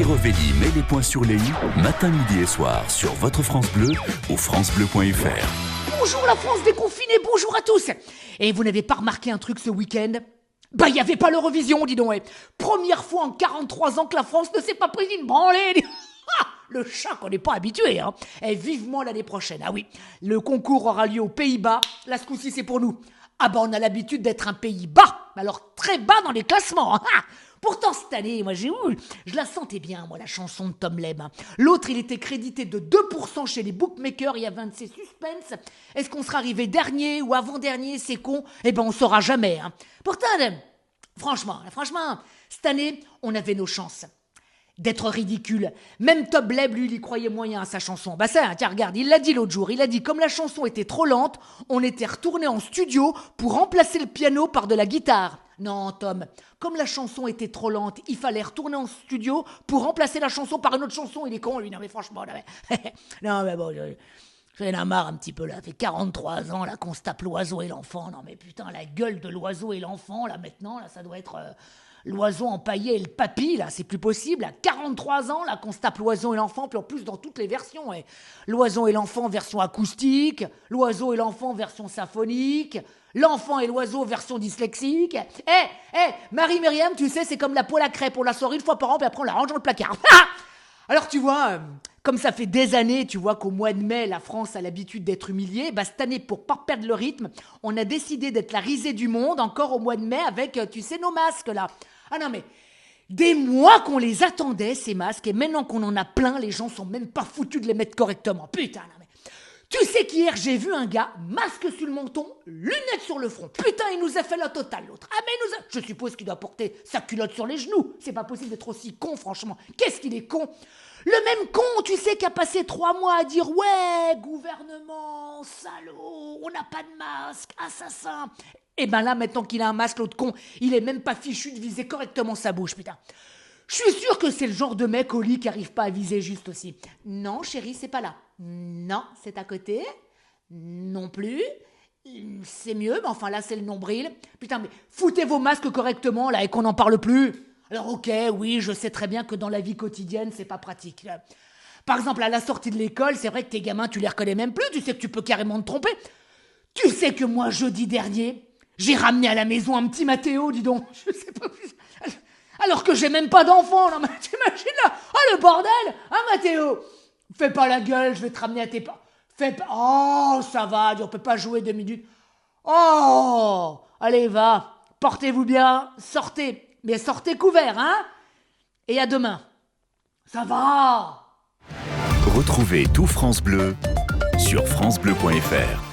Thierry Rovelli met les points sur les i, matin, midi et soir, sur votre France Bleu ou francebleu.fr. Bonjour la France déconfinée, bonjour à tous. Et vous n'avez pas remarqué un truc ce week-end ? Bah, il n'y avait pas l'Eurovision, dis donc. Première fois en 43 ans que la France ne s'est pas prise une branlée. Le chat qu'on n'est pas habitué, hein. Et vivement l'année prochaine. Ah oui, le concours aura lieu aux Pays-Bas. Là, ce coup-ci, c'est pour nous. Ah bah, on a l'habitude d'être un pays bas, alors très bas dans les classements. Hein. Pourtant, cette année, moi, je la sentais bien, moi, la chanson de Tom Leb. Hein. L'autre, il était crédité de 2% chez les bookmakers. Il y avait un de ces suspens. Est-ce qu'on sera arrivé dernier ou avant-dernier, c'est con ? Eh ben, on saura jamais. Hein. Pourtant, franchement, cette année, on avait nos chances d'être ridicule. Même Tom Leb, lui, il y croyait moyen à sa chanson. Bah ça, tiens, regarde, il l'a dit l'autre jour. Il a dit, comme la chanson était trop lente, on était retourné en studio pour remplacer le piano par de la guitare. Non, Tom, comme la chanson était trop lente, il fallait retourner en studio pour remplacer la chanson par une autre chanson. Il est con, lui. Non, mais franchement, non, mais bon, j'en ai marre un petit peu, là. Ça fait 43 ans, là, qu'on se tape l'oiseau et l'enfant. Non, mais putain, la gueule de l'oiseau et l'enfant, là, maintenant, là, ça doit être... l'oiseau empaillé et le papy, là, c'est plus possible. À 43 ans, là, qu'on se tape l'oiseau et l'enfant, puis en plus dans toutes les versions. L'oiseau et l'enfant version acoustique, l'oiseau et l'enfant version symphonique, l'enfant et l'oiseau version dyslexique. Marie-Myriam, tu sais, c'est comme la poêle à crêpes. On la sort une fois par an, puis après on la range dans le placard. Alors tu vois, comme ça fait des années, tu vois qu'au mois de mai, la France a l'habitude d'être humiliée, bah cette année, pour pas perdre le rythme, on a décidé d'être la risée du monde, encore au mois de mai, avec, tu sais, nos masques, là. Ah non, mais des mois qu'on les attendait, ces masques, et maintenant qu'on en a plein, les gens sont même pas foutus de les mettre correctement. Putain, non mais... Tu sais qu'hier, j'ai vu un gars, masque sur le menton, lunettes sur le front. Putain, il nous a fait la totale, l'autre. Ah, mais il nous a... Je suppose qu'il doit porter sa culotte sur les genoux. C'est pas possible d'être aussi con, franchement. Qu'est-ce qu'il est con ? Le même con, tu sais, qui a passé 3 mois à dire « Ouais, gouvernement, salaud, on n'a pas de masque, assassin !» Et ben là, maintenant qu'il a un masque, l'autre con, il est même pas fichu de viser correctement sa bouche, putain. Je suis sûr que c'est le genre de mec au lit qui arrive pas à viser juste aussi. Non, chérie, c'est pas là. Non, c'est à côté. Non plus. C'est mieux, mais enfin là, c'est le nombril. Putain, mais foutez vos masques correctement, là, et qu'on n'en parle plus. Alors ok, oui, je sais très bien que dans la vie quotidienne, c'est pas pratique. Par exemple, à la sortie de l'école, c'est vrai que tes gamins, tu les reconnais même plus. Tu sais que tu peux carrément te tromper. Tu sais que moi, jeudi dernier, j'ai ramené à la maison un petit Mathéo, dis donc. Je sais pas plus... Alors que j'ai même pas d'enfant, non mais t'imagines là. Oh le bordel. Hein Mathéo, fais pas la gueule, je vais te ramener à tes parents. Fais pas... Oh, ça va, on peut pas jouer 2 minutes. Oh, allez, va, portez-vous bien, sortez. Mais sortez couverts, hein. Et à demain. Ça va. Retrouvez tout France Bleu sur francebleu.fr.